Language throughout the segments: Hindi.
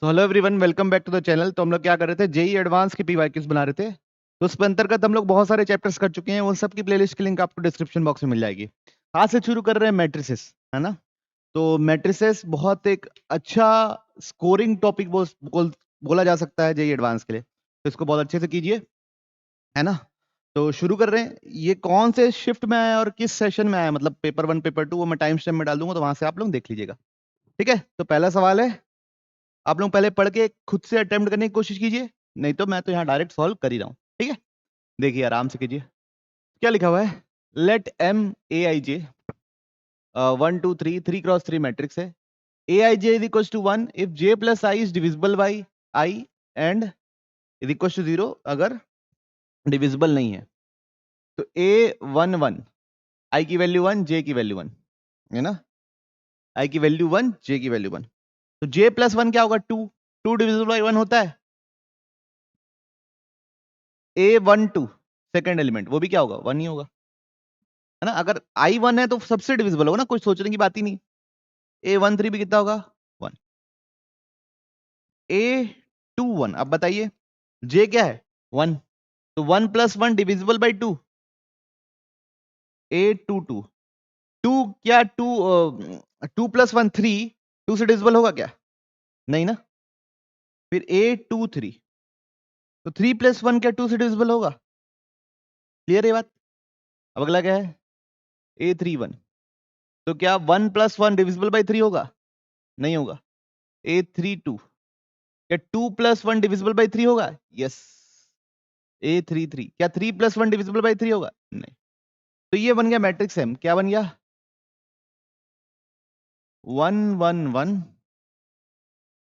तो hello everyone, welcome back to the channel. तो हम लोग क्या कर रहे थे, जेई एडवांस के पीवाईक्यूज बना रहे थे। तो उसके अंतर्गत हम लोग बहुत सारे चैप्टर्स कर चुके हैं। उन सब की प्लेलिस्ट की लिंक आपको डिस्क्रिप्शन बॉक्स में मिल जाएगी। आज से शुरू कर रहे हैं मैट्रिसेस, है ना। तो मैट्रिसेस बहुत एक अच्छा स्कोरिंग टॉपिक बोला जा सकता है जेई एडवांस के लिए। तो इसको बहुत अच्छे से कीजिए, है ना। तो शुरू कर रहे हैं। ये कौन से शिफ्ट में आया और किस सेशन में आया, मतलब पेपर 1 पेपर 2, वो मैं टाइम स्टैम्प में डाल दूंगा, तो वहां से आप लोग देख लीजिएगा। ठीक है। तो पहला सवाल है, आप लोग पहले पढ़ के खुद से अटेम्प्ट करने की कोशिश कीजिए, नहीं तो मैं तो यहाँ डायरेक्ट सॉल्व कर ही रहा हूँ। ठीक है, देखिए आराम से कीजिए। क्या लिखा हुआ है, let M A I J 1 2 3 3x3 matrix है। A I J is equal to 1 if J plus I is divisible by I and is equal to 0 अगर डिविजिबल नहीं है। तो ए 1 1, आई की वैल्यू 1, जे की वैल्यू 1, है ना। आई की वैल्यू 1, जे की वैल्यू 1। तो जे प्लस 1 क्या होगा, 2। 2 डिविजिबल बाई 1 होता है। A12 सेकंड एलिमेंट, वो भी क्या होगा, 1 ही होगा, है ना। अगर I1 है तो सबसे डिविजिबल होगा ना, कुछ सोचने की बात ही नहीं। A13 भी कितना होगा, 1। A21, अब बताइए J क्या है, 1। तो 1 प्लस 1 डिविजिबल बाई 2, A22। 2 क्या, 2 प्लस 1 3, 2 से डिविजिबल होगा क्या, नहीं ना। फिर A23, तो 3 प्लस 1 क्या 2 से डिविजिबल होगा। क्लियर है बात। अब अगला क्या है, A31, तो क्या 1 प्लस 1 डिविजिबल बाई 3 होगा, नहीं होगा। A32, क्या 2 प्लस 1 डिविजिबल बाई 3 होगा, यस। A33, क्या 3 प्लस 1 डिविजिबल बाई 3 होगा, नहीं। तो ये बन गया मैट्रिक्स एम, क्या बन गया, 1 1 1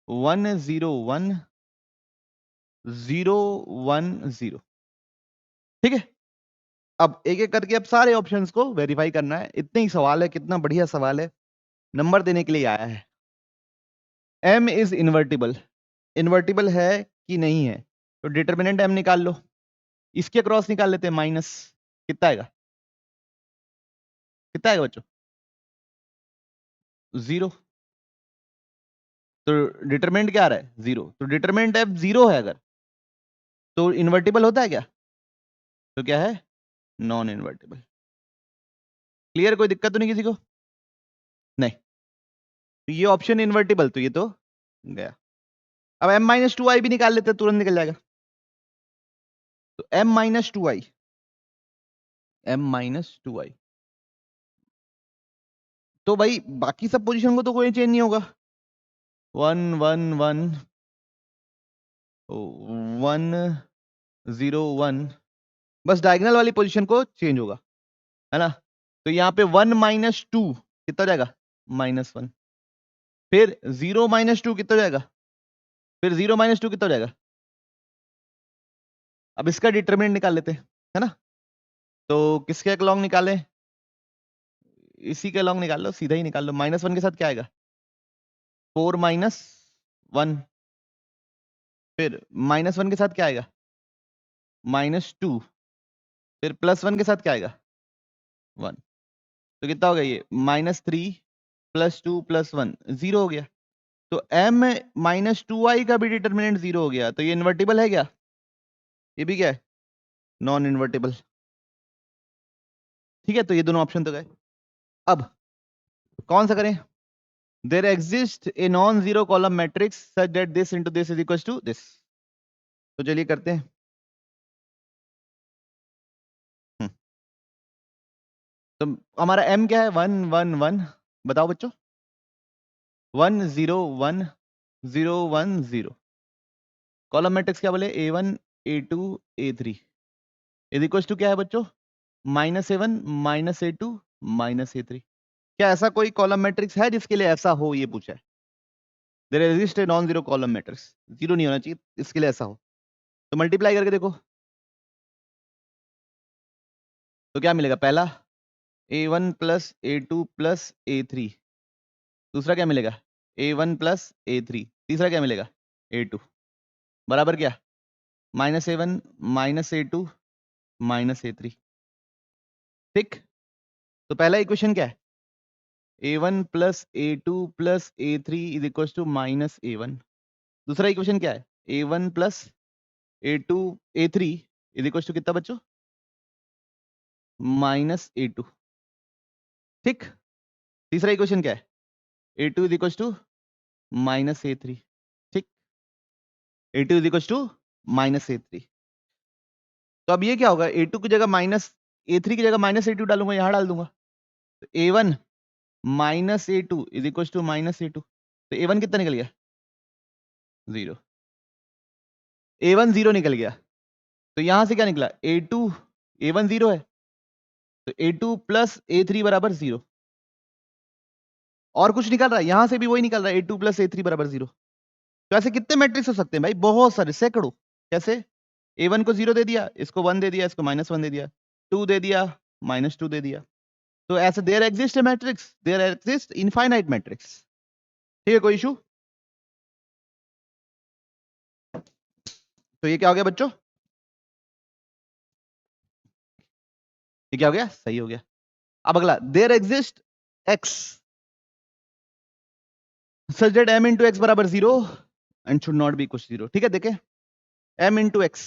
1 0 1 0 1 0। ठीक है। अब एक एक करके अब सारे ऑप्शंस को वेरीफाई करना है। इतने ही सवाल है, कितना बढ़िया सवाल है, नंबर देने के लिए आया है। एम इज इन्वर्टिबल, इन्वर्टिबल है कि नहीं है, तो डिटर्मिनेंट एम निकाल लो। इसके क्रॉस निकाल लेते हैं, माइनस, कितना आएगा, कितना आएगा बच्चों, 0। तो डिटरमिनेंट क्या आ रहा है, 0। तो डिटरमिनेंट एफ 0 है अगर, तो इन्वर्टिबल होता है क्या, तो क्या है, नॉन इन्वर्टिबल। क्लियर, कोई दिक्कत तो नहीं किसी को, नहीं। तो ये ऑप्शन इन्वर्टिबल, तो ये तो गया। अब m माइनस टू आई भी निकाल लेते हैं, तुरंत निकल जाएगा। तो m माइनस टू आई, m माइनस टू आई, तो भाई बाकी सब पोजीशन को तो कोई चेंज नहीं होगा। 1 1 1 1 0 1, बस डायगोनल वाली पोजीशन को चेंज होगा, है ना। तो यहाँ पे 1 माइनस टू कितना हो जाएगा, -1। फिर 0 माइनस टू कितना हो जाएगा, फिर 0 माइनस टू कितना हो जाएगा। अब इसका डिटरमिनेंट निकाल लेते हैं, है ना। तो किसके अलोंग निकालें, इसी के अलोंग निकाल लो, सीधा ही निकाल लो। -1 के साथ क्या आएगा, 4 माइनस 1। फिर -1 के साथ क्या आएगा, -2। फिर +1 के साथ क्या आएगा, 1। तो कितना हो गया ये, -3 + 2 + 1, 0 हो गया। तो m -2i का भी डिटरमिनेंट 0 हो गया, तो ये इन्वर्टिबल है क्या, ये भी क्या है, नॉन इन्वर्टिबल। ठीक है, तो ये दोनों ऑप्शन तो गए। अब कौन सा करें, there exist a non zero column matrix such that this into this is equal to this. तो चलिए करते हैं। हम्म, तो हमारा m क्या है, 1 1 1, बताओ बच्चों, 1 0 1 0 1 0। कॉलम मैट्रिक्स क्या बोले, a1 a2 a3 is equal to क्या है बच्चों, -a1 -a2 -a3। क्या ऐसा कोई कॉलम मैट्रिक्स है जिसके लिए ऐसा हो, ये पूछा है। There exist a non zero column matrix, zero नहीं होना चाहिए इसके लिए ऐसा हो। तो मल्टीप्लाई करके देखो, तो क्या मिलेगा, पहला a1 plus a2 plus a3, दूसरा क्या मिलेगा, a1 प्लस a3, तीसरा क्या मिलेगा, a2, बराबर क्या, -a1 -a2 -a3। ठीक। तो पहला इक्वेशन क्या है, a1 plus a2 plus a3 is equal to -a1। दूसरा इक्वेशन क्या है, A1 plus A2 A3 is equal to कितना बच्चों, माइनस A2। ठीक, तीसरा इक्वेशन क्या है, A2 is equal to minus A3। ठीक, A2 is equal to minus A3। तो अब ये क्या होगा, A2 की जगह माइनस A3 की जगह माइनस A2 डालूंगा, यहां डाल दूंगा, तो A1 minus A2 is equal to minus A2। तो A1 कितना निकल गया, 0। A1 0 निकल गया, तो यहां से क्या निकला, A2 A1 0 है, तो A2 प्लस A3 बराबर 0। और कुछ निकल रहा है, यहां से भी वही निकल रहा है, A2 प्लस A3 बराबर 0। तो ऐसे कितने मैट्रिक्स हो सकते हैं भाई, बहुत सारे, सैकड़ों। कैसे, A1 को 0 दे दिया, इसको 1 दे दिया, इसको -1 दे दिया, 2 दे दिया, -2 दे दिया। तो ऐसे there exist matrix, there exist infinite matrix. ठीक है, कोई इशू। तो ये क्या हो गया बच्चों, ये क्या हो गया, सही हो गया। अब अगला, there exist x such that m into x बराबर 0 and should not be कुछ 0। ठीक है, देखे, m into x,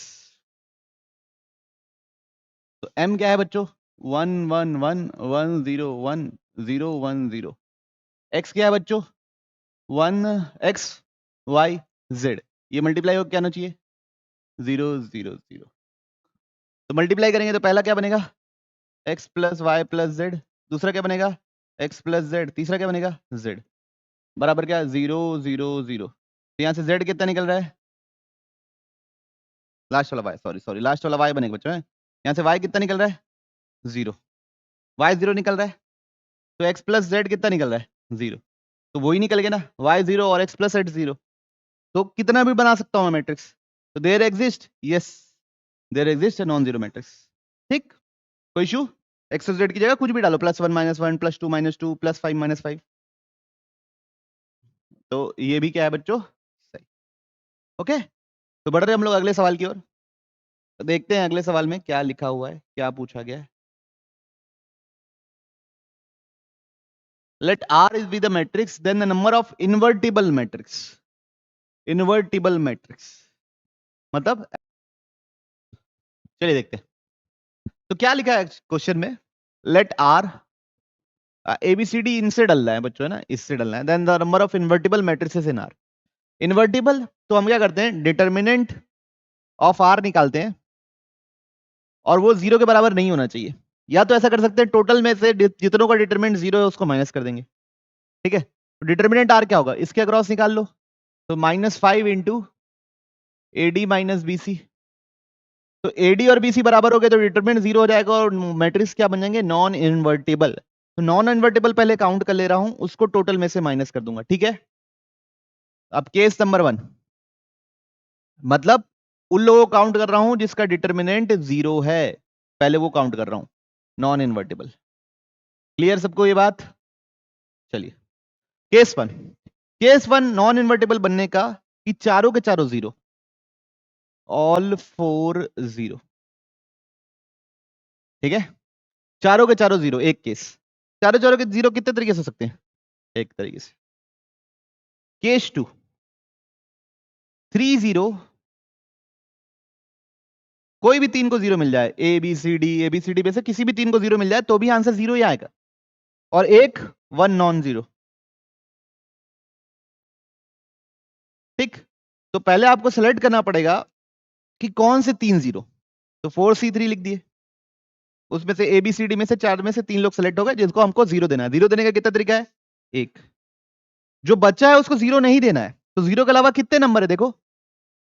तो m क्या है बच्चों, 1 1 1 1 0 1 0 1 0। x क्या है बच्चों, 1 x y z। ये मल्टीप्लाई हो क्या होना चाहिए, 0 0 0। तो मल्टीप्लाई करेंगे तो पहला क्या बनेगा, x plus Y plus Z, दूसरा क्या बनेगा, x प्लस जेड, तीसरा क्या बनेगा, z बराबर क्या, 0 0 0। तो यहाँ से z कितना निकल रहा है, लास्ट वाला y, सॉरी लास्ट वाला y बनेगा बच्चों, यहाँ से y कितना निकल रहा है, 0, y 0 निकल रहा है, तो x प्लस जेड कितना निकल रहा है, 0। तो वही निकल गया ना, y 0 और x प्लस जेड 0। तो कितना भी बना सकता हूँ मैं मैट्रिक्स। तो there exist, yes, there exist non zero matrix. ठीक, कोई इशू, एक्स जेड की जगह कुछ भी डालो, +1 -1 +2 -2 +5 -5। तो ये भी क्या है बच्चों, सही। ओके, तो बढ़ रहे हम लोग अगले सवाल की ओर। तो देखते हैं अगले सवाल में क्या लिखा हुआ है, क्या पूछा गया है। Let R is be the matrix, then the number of invertible matrix, invertible matrix मतलब, चलिए देखते हैं। तो क्या लिखा है क्वेश्चन में, लेट R ABCD इनसे डल रहा है बच्चों, है ना, इससे डलना है, then the number of invertible matrices in R। Invertible तो हम क्या करते हैं, डिटर्मिनेंट ऑफ R निकालते हैं, और वो 0 के बराबर नहीं होना चाहिए। या तो ऐसा कर सकते हैं, टोटल में से जितनों का डिटरमिनेंट 0 है उसको माइनस कर देंगे। ठीक है, तो डिटर्मिनेंट R क्या होगा, इसके अक्रॉस निकाल लो, तो -5 इंटू AD माइनस BC। तो AD और BC बराबर हो गए तो डिटरमिनेंट 0 हो जाएगा, और मैट्रिक्स क्या बन जाएंगे, नॉन इन्वर्टिबल। तो नॉन इन्वर्टिबल पहले काउंट कर ले रहा हूं, उसको टोटल में से माइनस कर दूंगा। ठीक है, अब केस नंबर 1, मतलब उन लोगों को काउंट कर रहा हूं जिसका डिटर्मिनेंट 0 है, पहले वो काउंट कर रहा हूं, नॉन इन्वर्टिबल। क्लियर सबको ये बात। चलिए, केस 1, केस 1 नॉन इन्वर्टिबल बनने का कि चारों के चारों 0, ऑल 4 0। ठीक है, चारों के चारों 0, एक केस। चारों चारों के 0 कितने तरीके से हो सकते हैं, एक तरीके से। केस 2, 3 0, कोई भी 3 को 0 मिल जाए, ABCD में से किसी भी 3 को 0 मिल जाए तो भी आंसर 0 ही आएगा, और एक 1 नॉन 0। ठीक, तो पहले आपको सेलेक्ट करना पड़ेगा कि कौन से 3 0। तो 4C3 लिख दिए, उसमें से ABCD में से 4 में से 3 लोग सेलेक्ट हो गए जिनको हमको 0 देना है। 0 देने का कितना तरीका है, एक। जो बच्चा है उसको 0 नहीं देना है, तो 0 के अलावा कितने नंबर है, देखो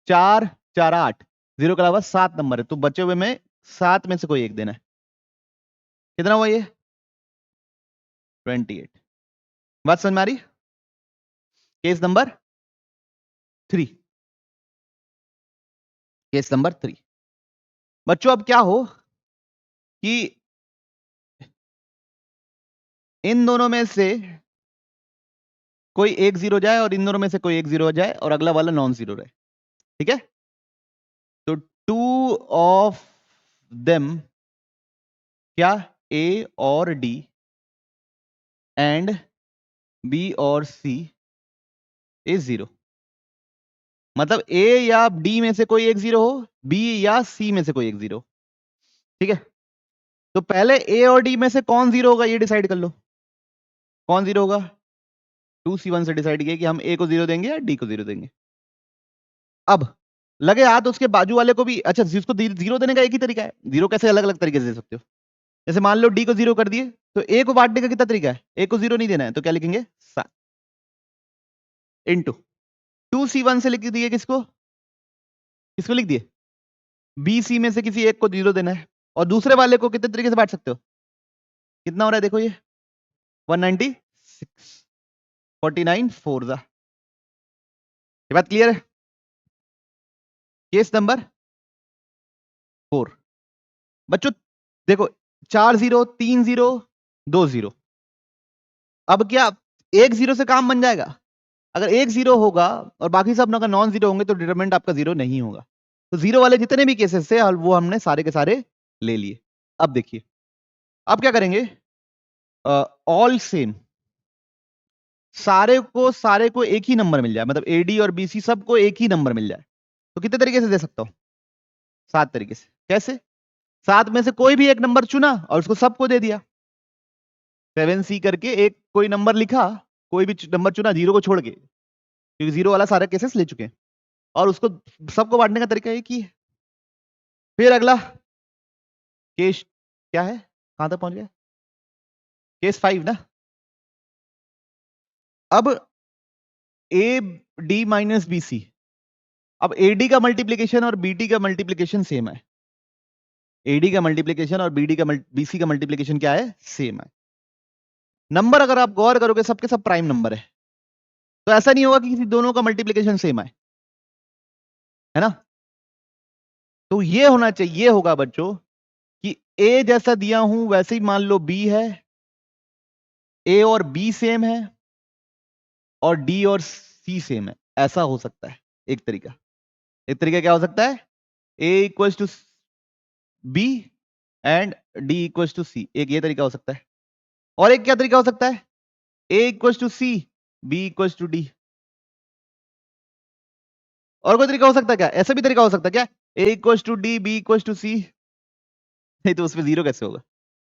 4 4 8, 0 के अलावा 7 नंबर है, तो बचे हुए में 7 में से कोई एक देना है। कितना हुआ ये, 28। बात समझ में आ रही। केस नंबर 3, केस नंबर 3 बच्चों, अब क्या हो कि इन दोनों में से कोई एक 0 जाए और इन दोनों में से कोई एक 0 हो जाए और अगला वाला नॉन 0 रहे। ठीक है, तो 2 ऑफ देम क्या, A और D एंड B और C इज 0। मतलब ए या डी में से कोई एक जीरो हो, बी या सी में से कोई एक जीरो। ठीक है, तो पहले ए और डी में से कौन जीरो होगा ये डिसाइड कर लो। कौन जीरो होगा? 2C1 से डिसाइड किया कि हम ए को जीरो देंगे या डी को जीरो देंगे। अब लगे हाथ उसके बाजू वाले को भी, अच्छा जिसको जीरो देने का एक ही तरीका है, जीरो कैसे अलग अलग तरीके से दे सकते हो। जैसे मान लो डी को जीरो कर दिए, तो ए को बांटने का कितना तरीका है, ए को जीरो नहीं देना है तो क्या लिखेंगे 7 इंटू 2C1 से लिख दिए, किसको किसको लिख दिए, बी सी में से किसी एक को जीरो देना है, और दूसरे वाले को कितने तरीके से बांट सकते हो, कितना हो रहा है देखो ये 196 49 4 जा। ये बात क्लियर है? केस नंबर 4 बच्चों देखो, 4 जीरो 3 जीरो 2 जीरो। अब क्या एक जीरो से काम बन जाएगा? अगर एक जीरो होगा और बाकी सब अगर नॉन जीरो होंगे तो डिटरमिनेंट आपका जीरो नहीं होगा। तो जीरो वाले जितने भी केसेस थे वो हमने सारे के सारे ले लिए। अब देखिए, अब क्या करेंगे, ऑल सेम, सारे को एक ही नंबर मिल जाए, मतलब एडी और बीसी सबको एक ही नंबर मिल जाए, तो कितने तरीके से दे सकता हूं? 7 तरीके से। कैसे? 7 में से कोई भी एक नंबर चुना और उसको सबको दे दिया। 7C करके एक कोई नंबर लिखा, कोई भी नंबर चुना जीरो को छोड़ के, क्योंकि जीरो वाला सारे केसेस ले चुके हैं, और उसको सबको बांटने का तरीका एक ही है। फिर अगला केस क्या है, कहां तक पहुंच गया, केस 5 ना। अब A D minus B C, अब एडी का मल्टीप्लीकेशन और बीटी का मल्टीप्लीकेशन सेम है, एडी का मल्टीप्लीकेशन और बीसी का मल्टीप्लीकेशन क्या है, सेम है। नंबर अगर आप गौर करोगे सबके सब प्राइम नंबर है, तो ऐसा नहीं होगा कि किसी दोनों का मल्टीप्लीकेशन सेम है ना। तो ये होना चाहिए, होगा बच्चों कि ए जैसा दिया हूं वैसे ही मान लो बी है, ए और बी सेम है, और डी और सी सेम है। ऐसा हो सकता है एक तरीका। एक तरीका क्या हो सकता है, A equals to B and D equals to C, एक ये तरीका हो सकता है। और एक क्या तरीका हो सकता है, A equals to C B equals to D. और कोई तरीका हो सकता है क्या, ऐसा भी तरीका हो सकता है क्या, A equals to D B equals to C, नहीं तो उसमें जीरो कैसे होगा।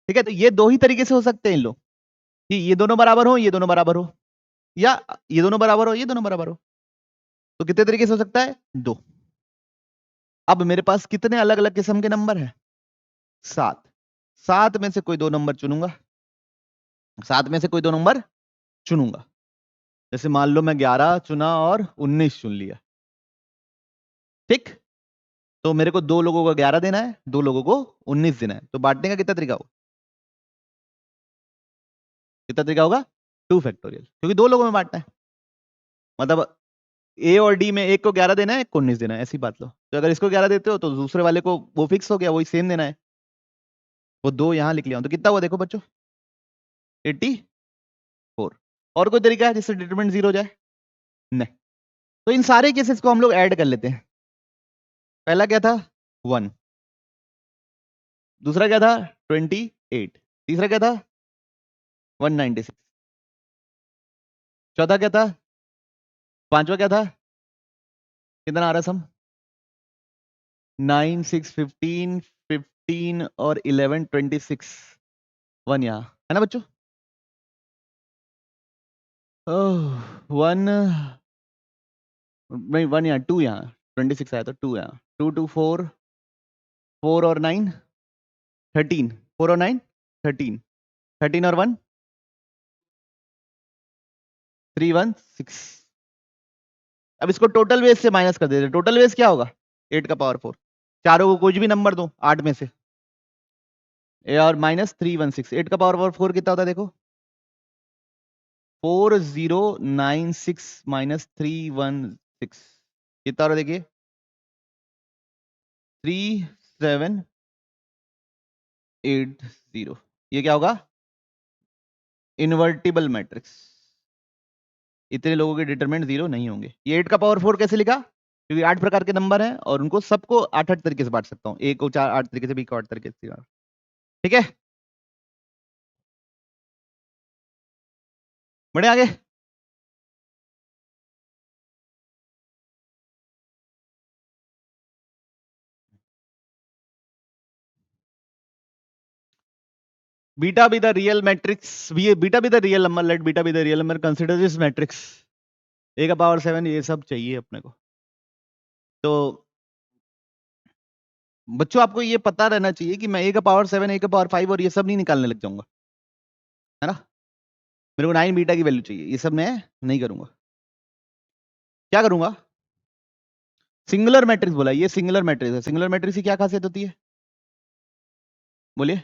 ठीक है, तो ये दो ही तरीके से हो सकते हैं इन लोग, कि ये दोनों बराबर हो, ये दोनों बराबर हो, या ये दोनों बराबर हो, ये दोनों बराबर हो। तो कितने तरीके से हो सकता है, 2। अब मेरे पास कितने अलग अलग किस्म के नंबर हैं, 7। 7 में से कोई दो नंबर चुनूंगा, 7 में से कोई दो नंबर चुनूंगा। जैसे मान लो मैं 11 चुना और 19 चुन लिया, ठीक। तो मेरे को दो लोगों को 11 देना है, दो लोगों को 19 देना है, तो बांटने का कितना तरीका होगा, कितना तरीका होगा, 2 फैक्टोरियल, क्योंकि दो लोगों में बांटना है। मतलब ए और डी में एक को 11 देना है, एक को 19 देना है, ऐसी बात लो। तो अगर इसको 11 देते हो तो दूसरे वाले को वो फिक्स हो गया, वही सेम देना है। वो दो यहां लिख लिया, तो कितना हुआ देखो बच्चों, 84। और कोई तरीका है जिससे डिटरमिनेंट 0 हो जाए, नहीं। तो इन सारे केसेस को हम लोग ऐड कर लेते हैं। पहला क्या था, 1, दूसरा क्या था 28, तीसरा क्या था 196, चौथा क्या था, पांचवा क्या था, कितना आ रहा है सम, 9 6 15 15 और 11 26, 1 यहाँ है ना बच्चों। वन नहीं, 1 यहाँ, 2 यहाँ, 26 आया तो 2 यहाँ, 2 2 4, 4 और 9 13, 4 और 9 13, 13 और 1 3 1 6। अब इसको टोटल वेज से माइनस कर देते, टोटल वेज क्या होगा, 8 का पावर 4, चारों को कुछ भी नंबर दो 8 में से, और माइनस 316, 8 का पावर 4 कितना होता है देखो, 4096 माइनस 316 कितना हो रहा है देखिए, 3780। ये क्या होगा, इन्वर्टिबल मैट्रिक्स। इतने लोगों के डिटरमिनेंट 0 नहीं होंगे। ये 8 का पावर 4 कैसे लिखा, क्योंकि 8 प्रकार के नंबर हैं और उनको सबको 8 तरीके से बांट सकता हूँ, ए को 4 8 तरीके से, बी को 8 तरीके से। ठीक है, बढ़े आगे। Beta be the real matrix, beta be the real number, let beta be the real number, consider this matrix A का पावर 7, ये सब चाहिए अपने को। तो बच्चों आपको ये पता रहना चाहिए कि मैं ए का पावर 7, ए का पावर 5 और ये सब नहीं निकालने लग जाऊंगा, है ना। मेरे को 9 बीटा की वैल्यू चाहिए, ये सब मैं नहीं करूंगा। क्या करूंगा? सिंगुलर मैट्रिक्स बोला, ये सिंगुलर मैट्रिक्स है। सिंगुलर मैट्रिक्स की क्या खासियत होती है? बोलिए।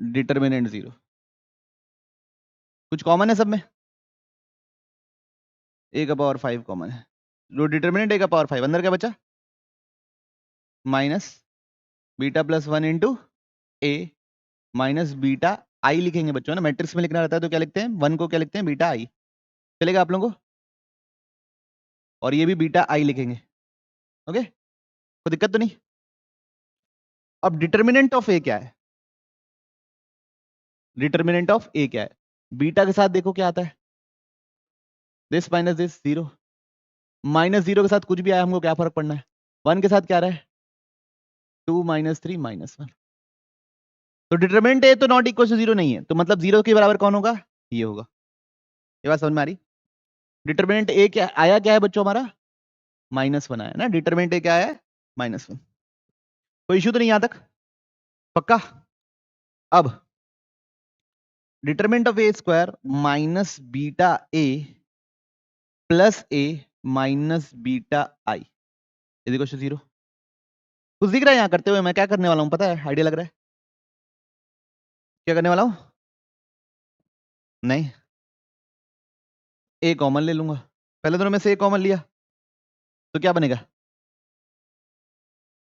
डिटर्मिनेंट 0। कुछ कॉमन है सब में? ए का पावर 5 कॉमन है। जो डिटर्मिनेंट ए का पावर 5, अंदर क्या बचा? माइनस बीटा प्लस 1 इंटू ए माइनस बीटा आई लिखेंगे बच्चों ना। मैट्रिक्स में लिखना रहता है तो क्या लिखते हैं? 1 को क्या लिखते हैं? बीटा आई। चलेगा आप लोगों को? और ये भी बीटा आई लिखेंगे। ओके, कोई दिक्कत तो नहीं? अब डिटर्मिनेंट ऑफ ए क्या है? डिटर्मिनेंट ऑफ ए क्या है? बीटा के साथ देखो क्या आता है, दिस माइनस दिस 0। माइनस 0 के साथ कुछ भी आया हमको क्या फर्क पड़ना है? 1 के साथ क्या आ रहा है? 2 माइनस 3 माइनस 1। तो डिटरमिनेंट ए तो नॉट इक्वल टू 0 नहीं है, तो मतलब 0 के बराबर कौन होगा? ये होगा। ये बात समझ में आ रही? डिटरमिनेंट ए क्या आया, क्या है बच्चों हमारा? -1 आया ना। डिटरमिनेंट ए क्या है? -1। कोई इश्यू तो नहीं यहां तक? पक्का? अब determinant of A square minus beta A plus A minus beta I is equal to 0। कुछ दिख रहा है यहां करते हुए? मैं क्या करने वाला हूं पता है? आइडिया लग रहा है? क्या करने वाला हूं? नहीं, ए कॉमन ले लूंगा। पहले दोनों में से ए कॉमन लिया तो क्या बनेगा?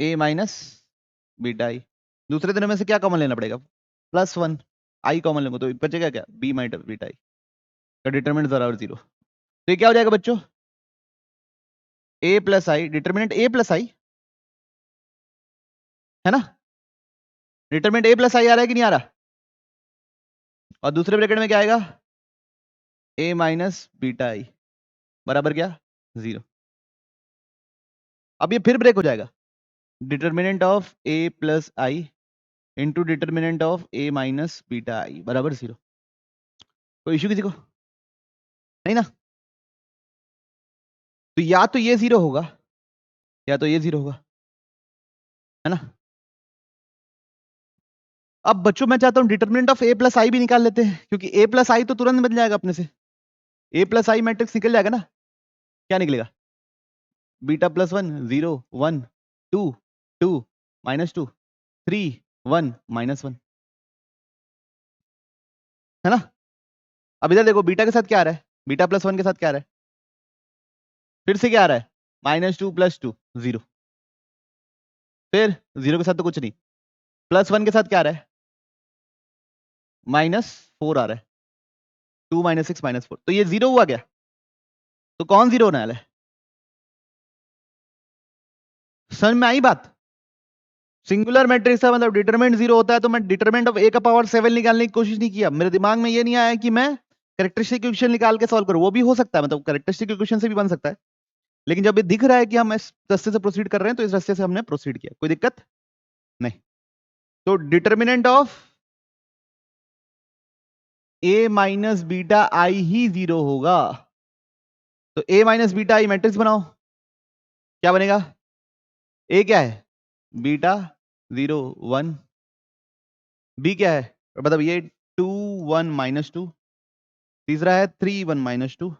ए माइनस बीटा आई। दूसरे दोनों में से क्या कॉमन लेना पड़ेगा? +1। आई कॉमन लेंगे तो बचेगा क्या? बी माइनस बीटा आई का डिटरमिनेंट बराबर 0। तो ये क्या हो जाएगा बच्चों? A plus I, determinant A plus I है ना। डिटरमिनेंट ए प्लस आई आ रहा है कि नहीं आ रहा? और दूसरे ब्रैकेट में क्या आएगा? ए माइनस बीटा आई बराबर क्या? 0। अब ये फिर ब्रेक हो जाएगा। Determinant of A plus I into determinant of A minus beta I बराबर 0। कोई इश्यू किसी को? नहीं ना। तो या तो ये 0 होगा या तो ये 0 होगा, है ना। अब बच्चों मैं चाहता हूं डिटरमिनेंट ऑफ ए प्लस आई भी निकाल लेते हैं, क्योंकि ए प्लस आई तो तुरंत बन जाएगा अपने से। ए प्लस आई मैट्रिक्स निकल जाएगा ना। क्या निकलेगा? बीटा प्लस 1 0 1 2 2 -2 3 1 -1, है ना। अब इधर देखो बीटा के साथ क्या आ रहा है? बीटा प्लस 1 के साथ क्या आ रहा है? फिर से क्या आ रहा है? -2 + 2 0। फिर 0 के साथ तो कुछ नहीं। +1 के साथ क्या आ रहा है? -4 आ रहा है। 2 - 6 -4, तो ये 0 हुआ क्या? तो कौन 0 होने वाला है? समझ में आई बात? सिंगुलर मैट्रिक्स का मतलब डिटरमिनेंट 0 होता है, तो मैं डिटरमिनेंट ऑफ ए का पावर 7 निकालने की कोशिश नहीं किया। मेरे दिमाग में ये नहीं आया कि मैं कैरेक्टरिस्टिक इक्वेशन निकाल के सॉल्व करूं। वो भी हो सकता है, मतलब कैरेक्टरिस्टिक इक्वेशन से भी बन सकता है, लेकिन जब ये दिख रहा है कि हम इस रास्ते से प्रोसीड कर रहे हैं तो इस रास्ते से हमने प्रोसीड किया। कोई दिक्कत नहीं। तो determinant of A minus beta I ही 0 होगा। तो A minus beta I matrix बनाओ, क्या बनेगा? ए क्या है? बीटा 0 1। बी क्या है? मतलब ये 2 1 -2। तीसरा है 3 1 -2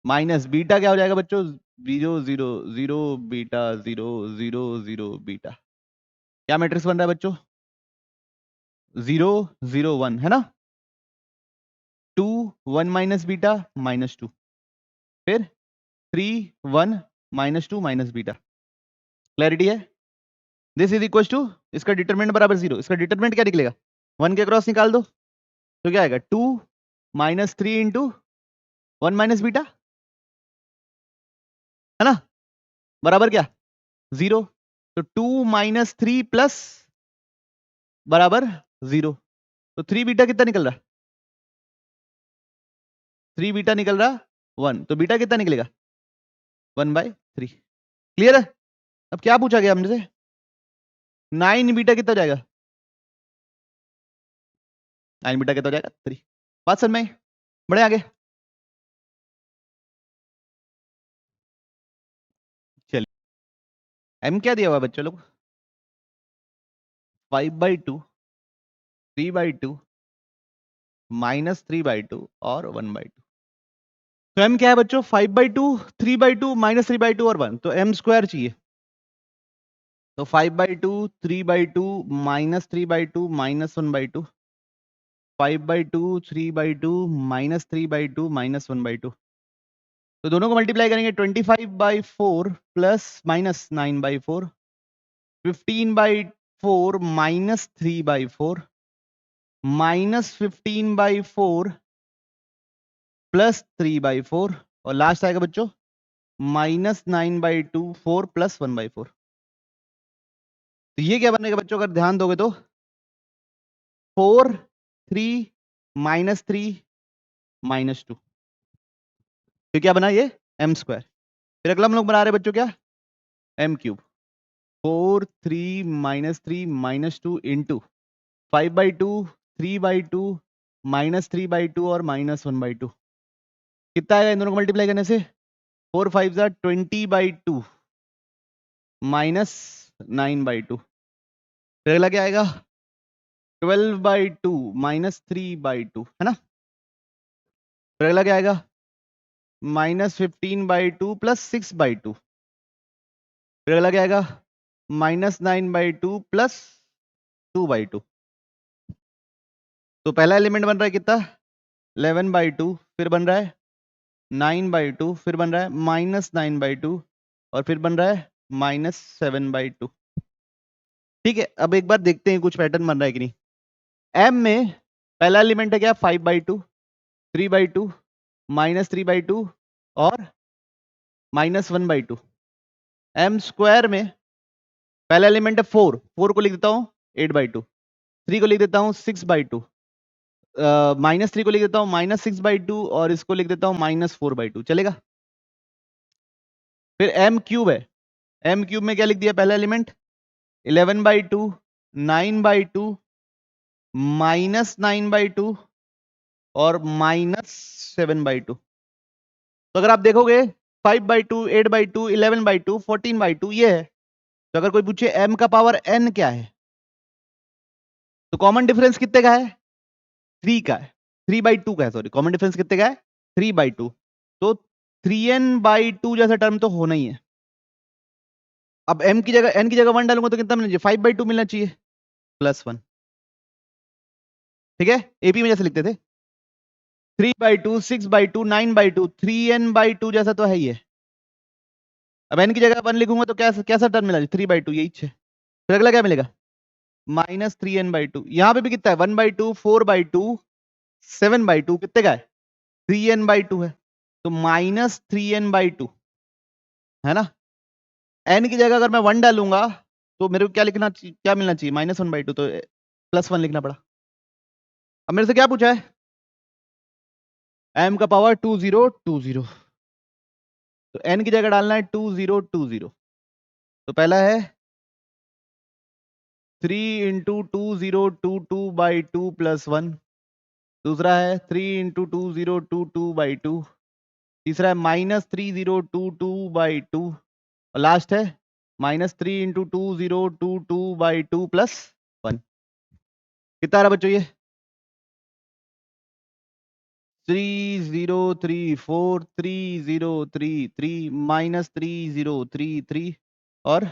माइनस बीटा क्या हो जाएगा बच्चों? 0 0 0 बीटा 0 0 0 बीटा। क्या मैट्रिक्स बन रहा है बच्चों? 0 0 1, है ना। 2 1 माइनस बीटा -2, फिर 3 1 -2 माइनस बीटा। क्लैरिटी है? दिस इज इक्वल टू, इसका डिटरमिनेंट बराबर 0। इसका डिटरमिनेंट क्या निकलेगा? 1 के क्रॉस निकाल दो तो क्या आएगा? 2 -3 इंटू 1 माइनस बीटा, है ना, बराबर क्या? 0। तो 2 -3 प्लस बराबर 0। तो 3 बीटा कितना निकल रहा? 3 बीटा निकल रहा 1। तो बीटा कितना निकलेगा? 1/3। क्लियर है? अब क्या पूछा गया हमसे? 9 बीटा कितना जाएगा? 9 बीटा कितना हो जाएगा 3। बात समझ में आई? बढ़े आगे। चलिए m क्या दिया हुआ है बच्चों लोग? 5/2, 3/2, -3/2 और 1/2। तो m क्या है बच्चों? 5/2, 3/2, -3/2 और 1। तो m स्क्वायर चाहिए। तो 5/2, 3/2, -3/2, -1/2, 5/2, 3/2, -3/2, -1/2। तो दोनों को मल्टीप्लाई करेंगे 25/4 प्लस माइनस 9/4, 15/4 -3/4, -15/4 प्लस 3/4 और लास्ट आएगा बच्चों -9/2 4 प्लस 1/4। तो ये क्या बनेगा बच्चों? अगर ध्यान दोगे तो 4 3 -3 -2। तो क्या बना ये? m square. फिर अगला हम लोग बना रहे हैं बच्चों क्या? m cube. 4 3 -3 -2 इंटू 5/2, 3/2, -3/2 और -1/2। कितना आएगा इन दोनों को मल्टीप्लाई करने से? 4 5 जा 20/2 -9/2। फिर अगला क्या आएगा? 12/2 -3/2, है ना? फिर अगला क्या आएगा? -15/2 प्लस 6/2। फिर अगला क्या आएगा? -9/2 प्लस 2/2। तो पहला एलिमेंट बन रहा है कितना? 11/2। फिर बन रहा है 9/2। फिर बन रहा है -9/2 और फिर बन रहा है -7/2। ठीक है, अब एक बार देखते हैं कुछ पैटर्न बन रहा है कि नहीं। m में पहला एलिमेंट है क्या? 5/2, 3/2, -3/2 और -1/2। m स्क्वायर में पहला एलिमेंट है 4, 4 को लिख देता हूँ 8/2, 3 को लिख देता हूँ 6/2, -3 को लिख देता हूँ -6/2 और इसको लिख देता हूँ -4/2। चलेगा? फिर m क्यूब है। m क्यूब में क्या लिख दिया? पहला एलिमेंट 11/2, 9/2, -9/2 और -7/2। तो अगर आप देखोगे 5/2, 8/2, 11/2, 14/2 ये है। तो अगर कोई पूछे m का पावर n क्या है, तो कॉमन डिफरेंस कितने का है? 3 का है, 3/2 का है। सॉरी, कॉमन डिफरेंस कितने का है? 3/2। तो 3n/2 जैसा टर्म तो होना ही है। अब m की जगह n की जगह 1 डालूंगा तो कितना मिलना चाहिए? 5/2 मिलना चाहिए प्लस 1। ठीक है, एपी में जैसे लिखते थे 3/2, 6/2, 9/2, 3n/2 जैसा तो है ही है। अब n की जगह 1 लिखूंगा तो कैसा टर्म मिला? 3/2, यही है। फिर अगला क्या मिलेगा? -3n/2। यहां पे भी कितना है? 1/2, 4/2, 7/2 कितने का है? 3n/2 है। तो -3n/2 है ना। n की जगह अगर मैं 1 डालूंगा तो मेरे को क्या लिखना चाहिए? क्या मिलना चाहिए? -1/2। तो +1 लिखना पड़ा। अब मेरे से क्या पूछा है? m का पावर 2020। तो n की जगह डालना है 2020। तो पहला है 3 × 2022/2 प्लस 1। दूसरा है 3 × 2022/2। तीसरा है -3022/2 और लास्ट है -3 × 2022/2 प्लस 1। कितना आ रहा बच्चों ये? 3034, 3033, -3033 और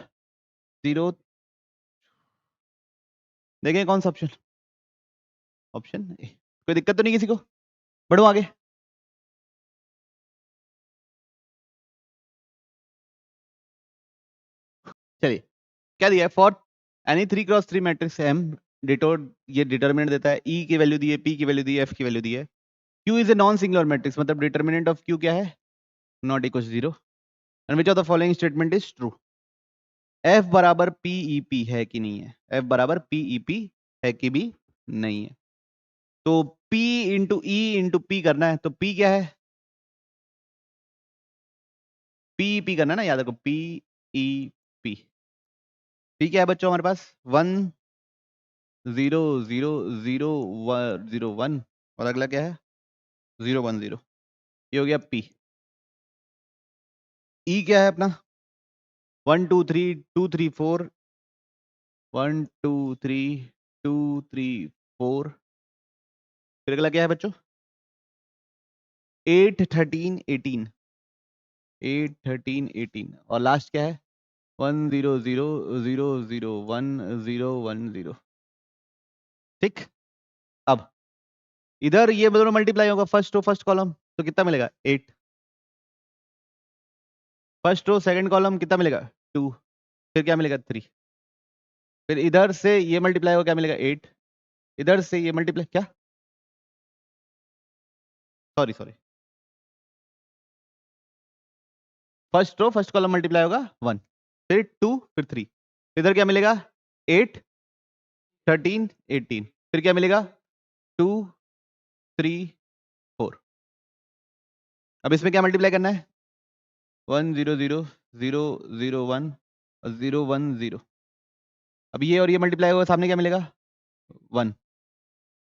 0। देखें कौन सा ऑप्शन? Option A. कोई दिक्कत तो नहीं किसी को? बढ़ो आगे। चलिए, क्या दिया है? For any 3x3 matrix M detour, ये डिटरमिनेंट देता है। E की वैल्यू दी है, P की वैल्यू दी है, F की वैल्यू दी है। Q is a non singular matrix, मतलब डिटरमिनेंट ऑफ Q क्या है? Not equal 0। And which of the following statement is true? F बराबर PEP है कि नहीं है? F बराबर PEP है कि भी नहीं है? तो P into E into P करना है। तो P क्या है? PEP करना है ना, याद रखो PEP। P क्या है बच्चों हमारे पास? 1 0 0 0 0 1 और अगला क्या है 0 1 0, ये हो गया P। E क्या है अपना 1 2 3 2 3 4 1 2 3 2 3 4, फिर अगला क्या है बच्चों 8 13 18 8 13 18 और लास्ट क्या है 1 0 0 0 0 1 0 1 0। ठीक, अब इधर ये दोनों मल्टीप्लाई होगा फर्स्ट रो फर्स्ट कॉलम, तो कितना मिलेगा 8। फर्स्ट रो सेकंड कॉलम कितना मिलेगा 2, फिर क्या मिलेगा 3, फिर इधर से ये मल्टीप्लाई होगा क्या मिलेगा 8, इधर से ये मल्टीप्लाई क्या sorry sorry first row first column multiply होगा 1, फिर 2, फिर 3, इधर क्या मिलेगा 8 13 18, फिर क्या मिलेगा 2 3 4। अब इसमें क्या मल्टीप्लाई करना है 1 0 0 0 0 1 और 0 1 0। अब ये और ये मल्टीप्लाई होगा सामने क्या मिलेगा 1,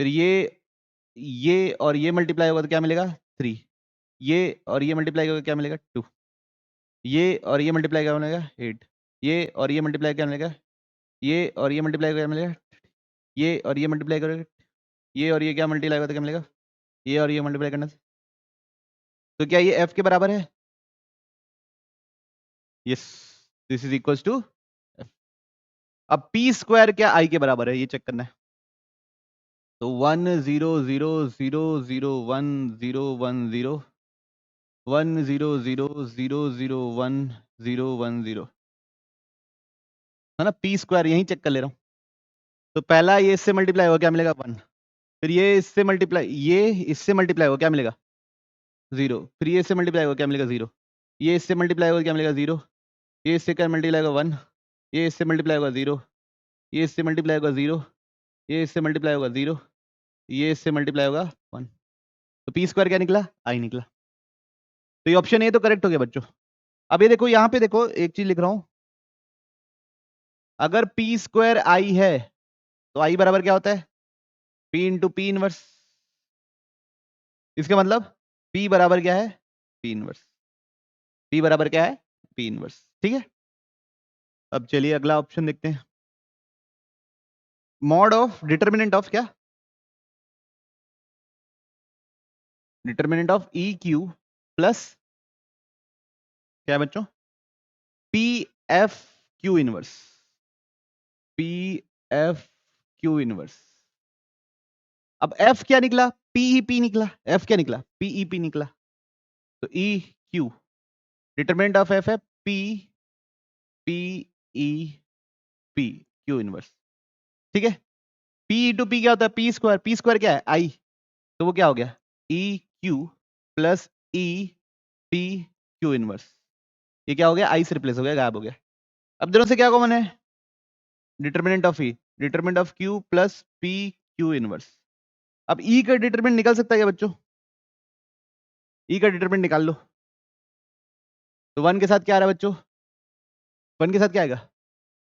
फिर ये और ये मल्टीप्लाई होगा तो क्या मिलेगा 3, ये और ये मल्टीप्लाई होगा क्या मिलेगा 2, ये और ये मल्टीप्लाई क्या मिलेगा 8, ये और ये मल्टीप्लाई क्या मिलेगा, ये और ये मल्टीप्लाई क्या मिलेगा, ये और ये मल्टीप्लाई करोगे, ये और ये क्या मल्टीप्लाई होगा तो क्या मिलेगा, ये और ये मल्टीप्लाई करने से, तो क्या ये f के बराबर है, yes this is equals to f। अब p स्क्वायर क्या i के बराबर है ये चेक करना है, तो 1 0 0 0 0 1 0 1 0 1 0 0 0 0 1 0 1 0 है ना, p स्क्वायर यहीं चेक कर ले रहा हूँ। तो पहला ये इससे मल्टीप्लाई होगा क्या मिलेगा 1, फिर ये इससे मल्टीप्लाई ये इससे मल्टीप्लाई होगा क्या मिलेगा 0, फिर ये इससे मल्टीप्लाई होगा क्या मिलेगा 0, ये इससे मल्टीप्लाई होगा क्या मिलेगा 0, ये इससे क्या मल्टीप्लाई होगा 1, ये इससे मल्टीप्लाई होगा 0, ये इससे मल्टीप्लाई होगा 0, ये इससे मल्टीप्लाई होगा 0, ये इससे मल्टीप्लाई होगा 1, तो पी स्क्वायर क्या निकला आई निकला। तो ये ऑप्शन ए तो करेक्ट हो गया बच्चों। अब ये देखो यहाँ पे देखो एक चीज लिख रहा हूं, अगर पी स्क्वायर आई है तो आई बराबर क्या होता है पी इंटू पी इनवर्स, इसका मतलब पी बराबर क्या है पी इनवर्स, पी बराबर क्या है पी इनवर्स। ठीक है, अब चलिए अगला ऑप्शन देखते हैं, मॉड ऑफ डिटर्मिनेंट ऑफ क्या determinant of E Q plus क्या बच्चों P F Q inverse, P F Q inverse. अब एफ क्या निकला पीई पी निकला, एफ क्या निकला पीई पी निकला, तो E Q determinant of F है P P E P Q inverse. ठीक है, पी टू पी क्या होता है पी स्क्वायर क्या है आई, तो वो क्या हो गया ई क्यू प्लस ई पी क्यू इनवर्स, ये क्या हो गया आई से रिप्लेस हो गया गायब हो गया। अब दोनों से क्या कॉमन है determinant of E, determinant of Q plus P Q inverse. अब ई का डिटरमिनेंट निकल सकता है क्या बच्चों, ई का डिटरमिनेंट निकाल लो, तो 1 के साथ क्या आ रहा है बच्चों 1 के साथ क्या आएगा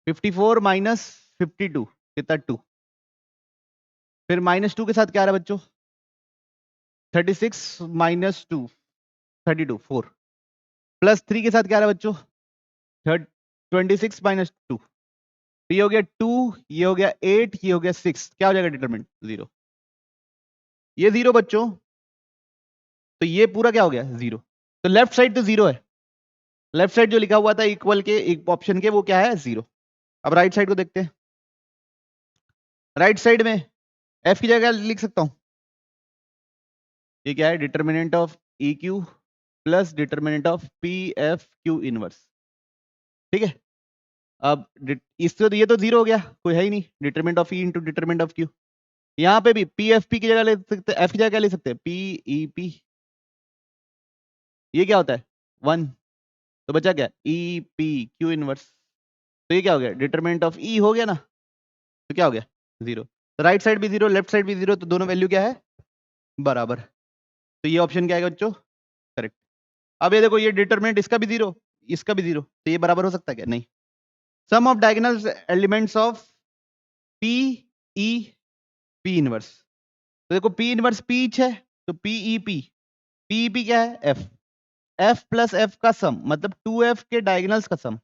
54 माइनस 52 कितना 2, फिर -2 के साथ क्या आ रहा है बच्चों 36 माइनस 2 32 4, प्लस 3 के साथ क्या आ रहा है बच्चों 26 माइनस 2, ये हो गया 2, ये हो गया 8, ये हो गया 6, क्या हो जाएगा डिटरमिनेंट 0, ये 0 बच्चों, तो ये पूरा क्या हो गया 0, तो लेफ्ट साइड तो 0 है, लेफ्ट साइड जो लिखा हुआ था इक्वल के एक ऑप्शन के वो क्या है 0। अब राइट साइड को देखते हैं, राइट साइड में f की जगह लिख सकता हूं, ये क्या है determinant of E Q plus determinant of P F Q inverse. ठीक है, अब इससे तो ये तो 0 हो गया कोई है ही नहीं, determinant of E into determinant of Q, यहाँ पे भी पी एफ पी की जगह ले सकते हैं, एफ की जगह क्या ले सकते हैं पी ई पी, ये क्या होता है 1, तो बचा क्या ई पी क्यू इनवर्स, तो ये क्या हो गया डिटरमिनेंट ऑफ ई हो गया ना, तो क्या हो गया 0, तो राइट साइड भी 0 लेफ्ट साइड भी 0, तो दोनों वैल्यू क्या है बराबर, तो ये ऑप्शन क्या है बच्चों करेक्ट। अब ये देखो ये डिटरमिनेंट इसका भी 0 इसका भी 0, तो ये बराबर हो सकता है क्या नहीं, sum of diagonal elements of P E P inverse. तो देखो पी इनवर्स पीच है, तो पीईपी क्या है? एफ। एफ प्लस एफ का सम मतलब 2f के डायगोनल्स का सम,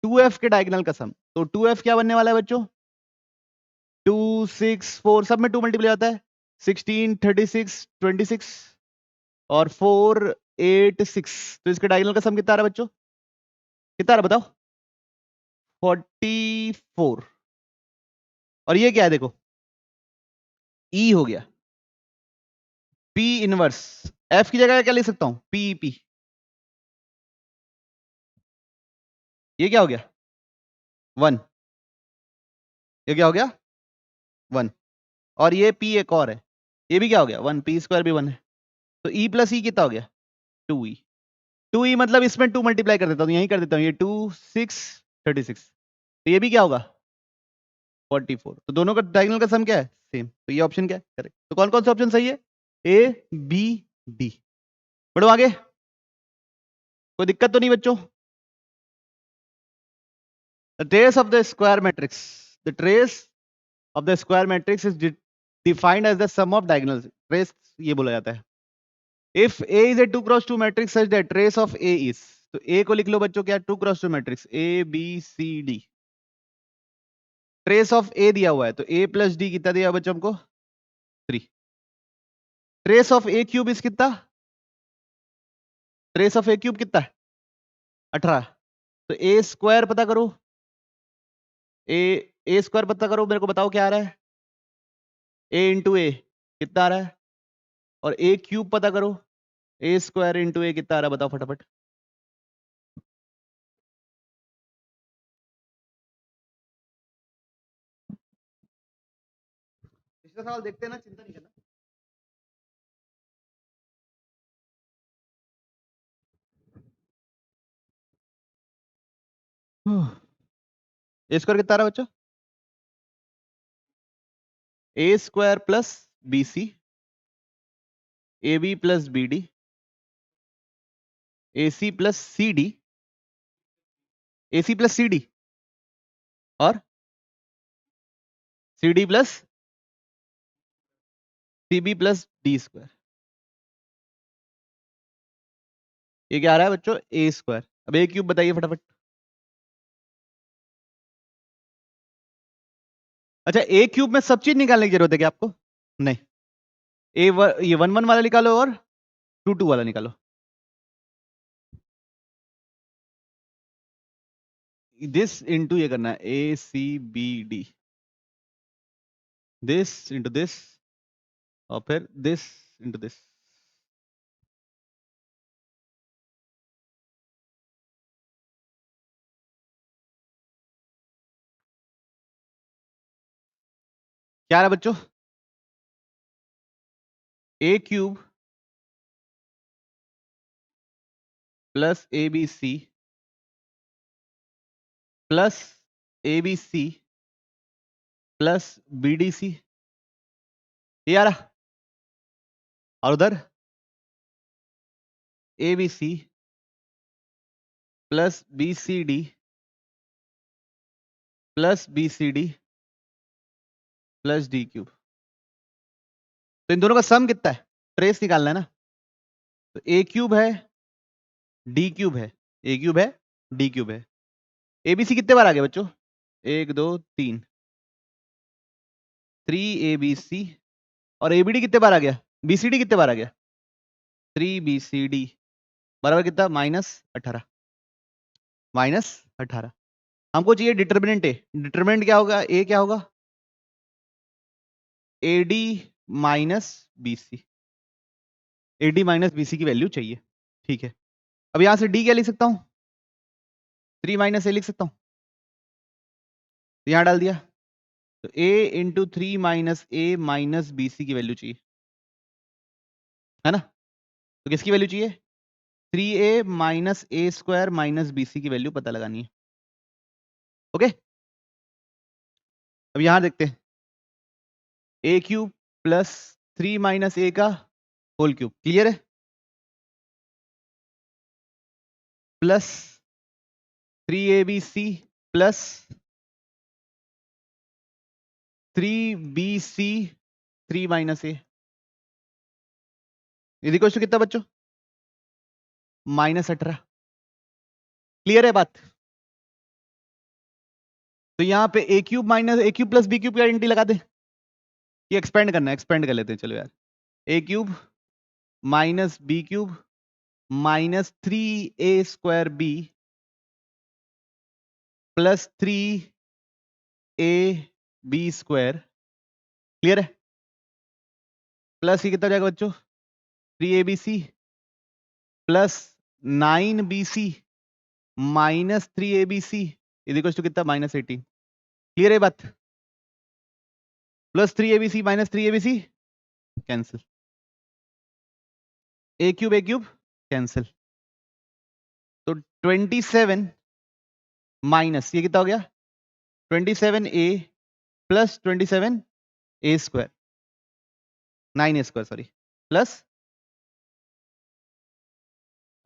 2f के डायगोनल का सम। तो 2f क्या बनने वाला है बच्चों? 2 6 4 सब में 2 मल्टीप्लाई होता है, 16 36 26 और 4 8 6। तो इसके डायगोनल का सम कितना आ रहा है बच्चों? कितना आ रहा है बताओ? 44। और ये क्या है देखो, ई हो गया। पी इनवर्स एफ की जगह क्या लिख सकता हूं? पीईपी। ये क्या हो गया? 1। ये क्या हो गया? 1। और ये पी एक और है, ये भी क्या हो गया? 1। पी स्क्वायर भी 1 है। तो ई प्लस ई कितना हो गया? 2e। 2e मतलब इसमें 2 मल्टीप्लाई कर देता हूँ, यहीं कर देता हूँ, ये 2 6 36। तो ये भी क्या होगा? 44। तो दोनों का डायगोनल का सम क्या है? सेम। तो ये ऑप्शन क्या है? करेक्ट। तो कौन कौन सा ऑप्शन सही है? A B D. बढ़ो आगे, कोई दिक्कत तो नहीं बच्चों? The trace of the square matrix. The trace of the square matrix is defined as the sum of diagonals. Trace ये बोला जाता है। If A is a 2 cross 2 matrix such that trace of A is, तो A को लिख लो बच्चों क्या? 2 cross 2 matrix A B C D। Trace of A दिया हुआ है, तो A प्लस D कितना दिया बच्चों हमको? 3। ट्रेस ऑफ A क्यूब इस कितना? ट्रेस ऑफ A क्यूब कितना है? 18। तो A स्क्वायर पता करो, ए स्क्वायर पता करो, मेरे को बताओ क्या आ रहा है? A इंटू ए कितना आ रहा है? और A क्यूब पता करो, ए स्क्वायर इंटू ए कितना आ रहा है? बताओ फटाफट। पिछला सवाल देखते हैं ना, चिंता नहीं करना। ए स्क्वायर कितना आ रहा है बच्चों? A square plus B C, A B plus B D, A C plus C D, A C plus C D और C D plus C B plus D square. ये क्या आ रहा है बच्चों? A square. अब ए क्यूब बताइए फटाफट। अच्छा, ए क्यूब में सब चीज निकालने की जरूरत है क्या आपको? नहीं। ये 1 1 वाला निकालो और 2 2 वाला निकालो। दिस इंटू ये करना है, A C B D, this into this और फिर दिस इंटू दिस। क्या रहा बच्चों? A cube plus A B C plus A B C plus B D C, ये आ रहा। और उधर A B C plus B C D plus B C D plus D cube. तो इन दोनों का सम कितना है? ट्रेस निकालना है ना। तो ए क्यूब है, डी क्यूब है, ए क्यूब है, डी क्यूब है। एबीसी कितने बार आ गया बच्चों? 1 2 3, 3 ABC। और एबीडी कितने बार आ गया? बीसीडी कितने बार आ गया? 3BCD बराबर कितना? -18। -18। हमको चाहिए डिटर्मिनेंट ए। डिटर्मिनेंट क्या होगा? ए क्या होगा? AD minus BC। AD minus BC की वैल्यू चाहिए, ठीक है। अब यहां से D क्या लिख सकता हूं? 3 माइनस ए लिख सकता हूं, तो यहां डाल दिया। तो A into 3 minus A minus BC की वैल्यू चाहिए, है ना? तो किसकी वैल्यू चाहिए? 3A minus A square minus BC की वैल्यू पता लगानी है। ओके, अब यहां देखते हैं। A cube plus 3 minus A का होल क्यूब, क्लियर है? Plus 3ABC plus 3BC 3 minus A is equal to कितना बच्चों? -18। क्लियर है बात? तो यहाँ पे a cube minus a cube plus b cube की आइडेंटिटी लगा दे। ये एक्सपेंड करना है, एक्सपेंड कर लेते हैं चलो यार। a cube minus b cube minus 3a² b plus 3ab²। Clear है? प्लस ये कितना जाएगा बच्चों? 3abc plus 9bc minus 3abc is equal to कितना? -18। क्लियर है बात? Plus 3abc minus 3abc cancel, a cube cancel. तो 27 माइनस ये कितना हो गया? 27a plus 27a², 9a² sorry, plus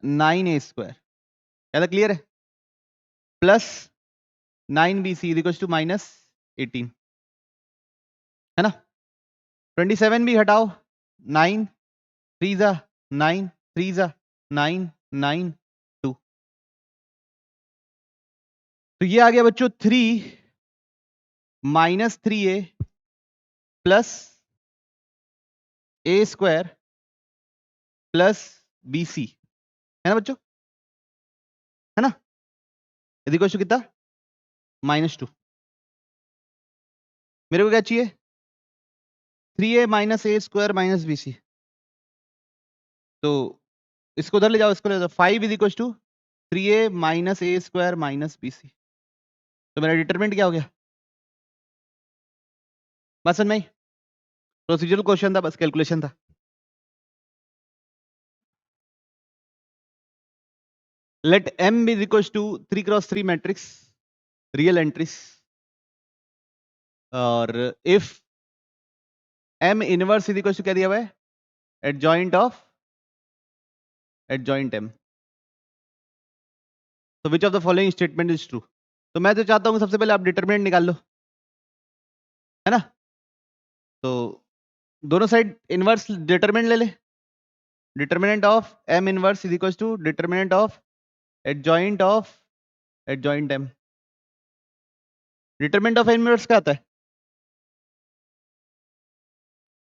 9a²। क्या था? क्लियर है? Plus 9bc is equal to -18 है ना? 27 भी हटाओ, 9 3 जा 9 3 जा 9 9 2। तो ये आ गया बच्चों 3 minus 3a plus a² plus bc है ना बच्चों? है ना? इज इक्वल टू कितना? -2। मेरे को क्या चाहिए? 3a minus a² minus bc। तो इसको उधर ले जाओ, इसको ले जाओ। 5 is equal to 3a minus a² minus bc। तो मेरा डिटरमिनेंट क्या हो गया? बस समझ में आई? प्रोसीजरल क्वेश्चन था, बस कैलकुलेशन था। Let m is equal to 3x3 matrix real entries और if m inverse is equal to क्या दिया हुआ है? Adjoint of adjoint m। तो which of the following statement is true? तो मैं तो चाहता हूँ सबसे पहले आप डिटरमिनेंट निकाल लो, है ना? तो दोनों साइड इनवर्स डिटरमिनेंट ले ले। Determinant of m inverse is equal to determinant of adjoint m। Determinant of m inverse क्या होता है?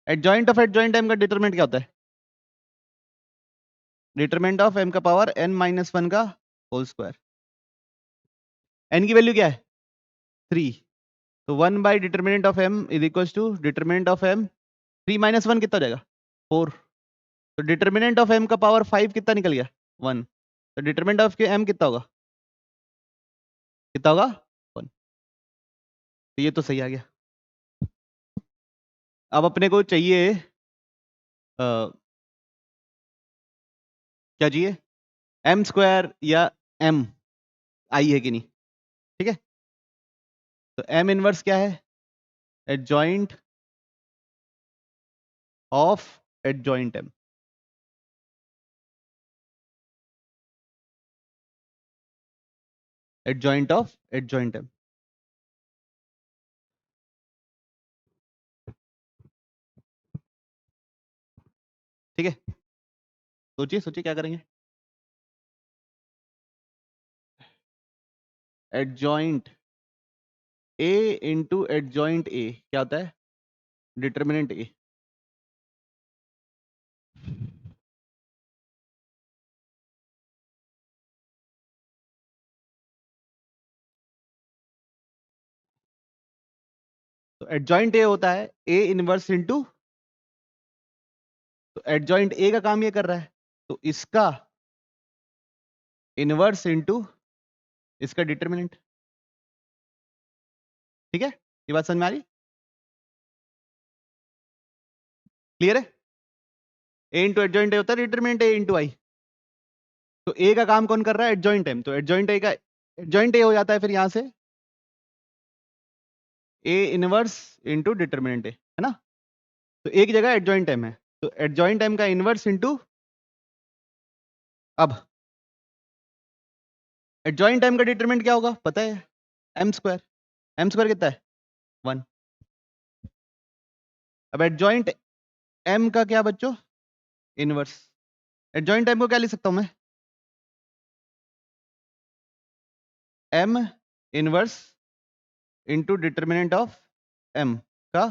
एडजॉइंट ऑफ एडजॉइंट m का डिटरमिनेंट क्या होता है? डिटरमिनेंट ऑफ m का पावर n-1 का होल स्क्वायर। n की वैल्यू क्या है? 3। तो 1 by determinant of m is equal to determinant of m 3 minus 1 कितना हो जाएगा? 4। तो डिटरमिनेंट ऑफ m का पावर 5 कितना निकल गया? 1। तो डिटरमिनेंट ऑफ के m कितना होगा? कितना होगा? 1। तो ये तो सही आ गया। अब अपने को चाहिए क्या चाहिए? m² या m आई है कि नहीं? ठीक है, तो m इनवर्स क्या है? Adjoint of adjoint m। Adjoint of adjoint m। ठीक है, सोचिए सोचिए क्या करेंगे? Adjoint a into adjoint a क्या होता है? Determinant a। तो एडजॉइंट a होता है a इनवर्स इंटू, तो एडजॉइंट a का काम ये कर रहा है, तो इसका इनवर्स इंटू इसका डिटरमिनेंट। ठीक है, ये बात समझ में आ रही? क्लियर है? a इंटू एडजॉइंट a होता है डिटरमिनेंट a इंटू आई। तो a का काम कौन कर रहा है? Adjoint m। तो एडजॉइंट a का एडजॉइंट a हो जाता है फिर यहां से a inverse into determinant a, है ना? तो एक जगह एडजॉइंट m है, तो एडजॉइंट m का इनवर्स इंटू, अब एडजॉइंट m का डिटरमिनेंट क्या होगा पता है? m²। m² कितना है? 1। अब एडजॉइंट m का क्या बच्चों? इनवर्स। एडजॉइंट m को क्या लिख सकता हूं मैं? m inverse into determinant of m का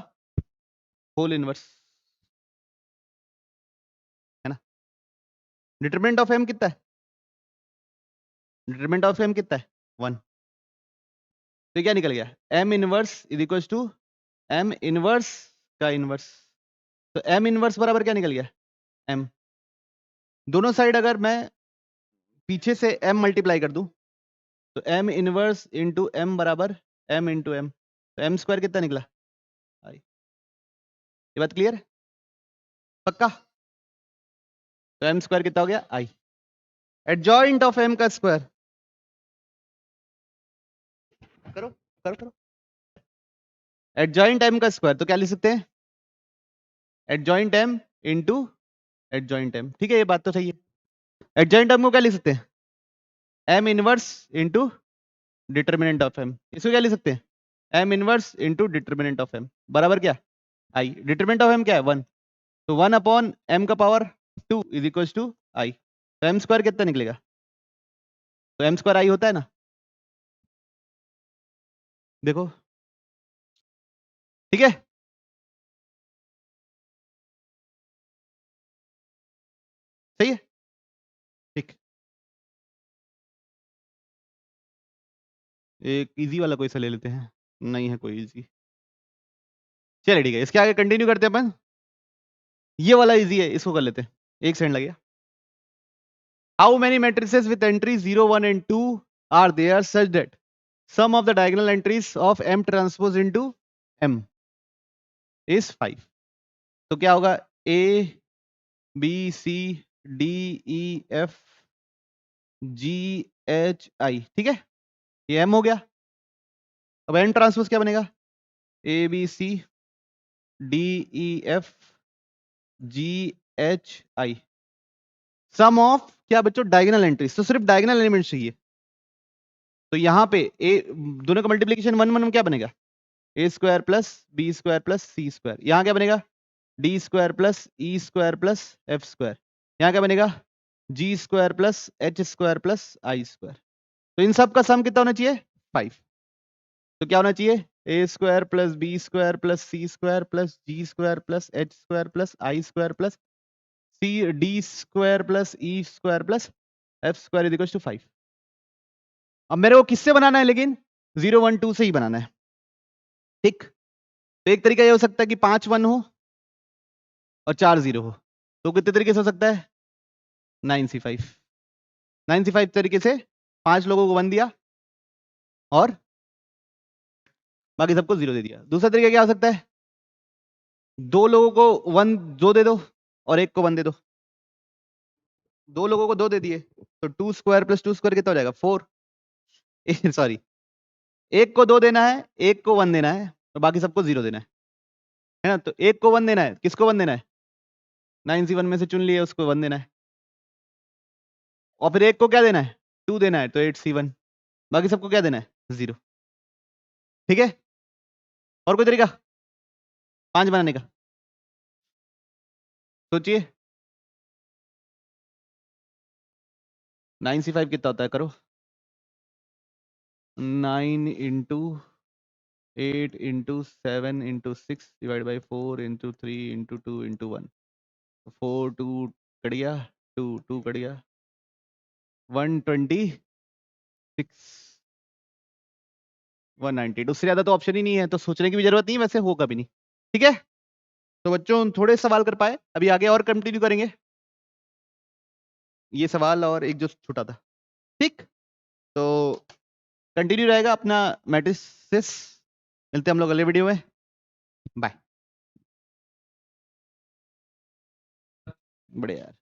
होल इनवर्स, है ना? डिटर्मिनेंट ऑफ m कितना है? डिटर्मिनेंट ऑफ m कितना है? 1। तो क्या निकल गया? m inverse is equal to m inverse का इनवर्स। तो m इनवर्स बराबर क्या निकल गया? m। दोनों साइड अगर मैं पीछे से m मल्टीप्लाई कर दूं तो m इनवर्स इंटू m बराबर m इंटू m, तो m स्क्वायर कितना निकला? आई। ये बात क्लियर है? पक्का? तो m स्क्वायर कितना हो गया? आई। एडजॉइंट ऑफ m का स्क्वायर करो करो करो। एडजॉइंट m का स्क्वायर तो क्या लिख सकते हैं? Adjoint m into adjoint m। ठीक है, ये बात तो सही है। एडजॉइंट m को क्या लिख सकते हैं? m inverse into determinant of m। इसको क्या लिख सकते हैं? m inverse into determinant of m बराबर क्या? आई। डिटर्मिनेंट ऑफ m क्या है? 1। तो 1 अपॉन m का पावर 2 इज इक्वल टू आई। तो m स्क्वायर कितना निकलेगा? तो m स्क्वायर आई होता है ना? देखो, ठीक है। सही है, ठीक। एक इजी वाला कोई सा ले लेते हैं। नहीं है कोई इजी। चलिए ठीक है, इसके आगे कंटिन्यू करते हैं अपन। ये वाला इजी है, इसको कर लेते हैं। एक सेकंड लगेगा। How many matrices with entry 0 1 and 2 are there such that sum of the diagonal entries of m transpose into m is 5? तो क्या होगा? a b c d e f g h i, ठीक है, ये m हो गया। अब m ट्रांसपोज क्या बनेगा? a b c d e f g h i, sum of क्या बच्चों? Diagonal entries. तो सिर्फ डायगोनल एलिमेंट चाहिए। तो यहाँ पे ए दोनों का मल्टीप्लीकेशन 1 1 क्या बनेगा? A square plus B square plus C square. यहाँ क्या बनेगा? D square plus E square plus F square. यहाँ क्या बनेगा? G square plus H square plus I square. तो इन सब का सम कितना होना चाहिए? 5। तो क्या होना चाहिए? A square plus B square plus C square plus G square plus H square plus I square plus C D square plus E square plus F square is equal to 5। अब मेरे को किससे बनाना है? लेकिन 0 1 2 से ही बनाना है, ठीक। तो एक तरीका ये हो सकता है कि 5 1 हो और 4 0 हो। तो कितने तरीके से हो सकता है? 9C5। 9C5 तरीके से 5 लोगों को 1 दिया और बाकी सबको 0 दे दिया। दूसरा तरीका क्या हो सकता है? 2 लोगों को 1 2 दे दो और एक को 1 दे दो। 2 लोगों को 2 दे दिए तो 2 स्क्वायर प्लस 2 स्क्वायर कितना हो जाएगा? 4। सॉरी, एक को 2 देना है, एक को 1 देना है, तो बाकी सबको 0 देना है ना? तो एक को 1 देना है, किसको 1 देना है? 9C1 में से चुन लिए, उसको 1 देना है। और फिर एक को क्या देना है? 2 देना है, तो 8C1। बाकी सबको क्या देना है? 0। ठीक है। और कोई तरीका 5 बनाने का? सोचिए। 9C5 कितना होता है? करो। 9 into 8 into 7 into 6 divide by 4 into 3 into 2 into 1। 4 2 cut गया, 2 2 कट गया, 126 198। उससे ज्यादा तो ऑप्शन ही नहीं है, तो सोचने की भी जरूरत नहीं, वैसे होगा भी नहीं। ठीक है, तो बच्चों थोड़े सवाल कर पाए, अभी आगे और कंटिन्यू करेंगे ये सवाल और एक जो छूटा था। ठीक, तो कंटिन्यू रहेगा अपना मैट्रिसेस। मिलते हैं हम लोग अगले वीडियो में। बाय। बढ़िया यार।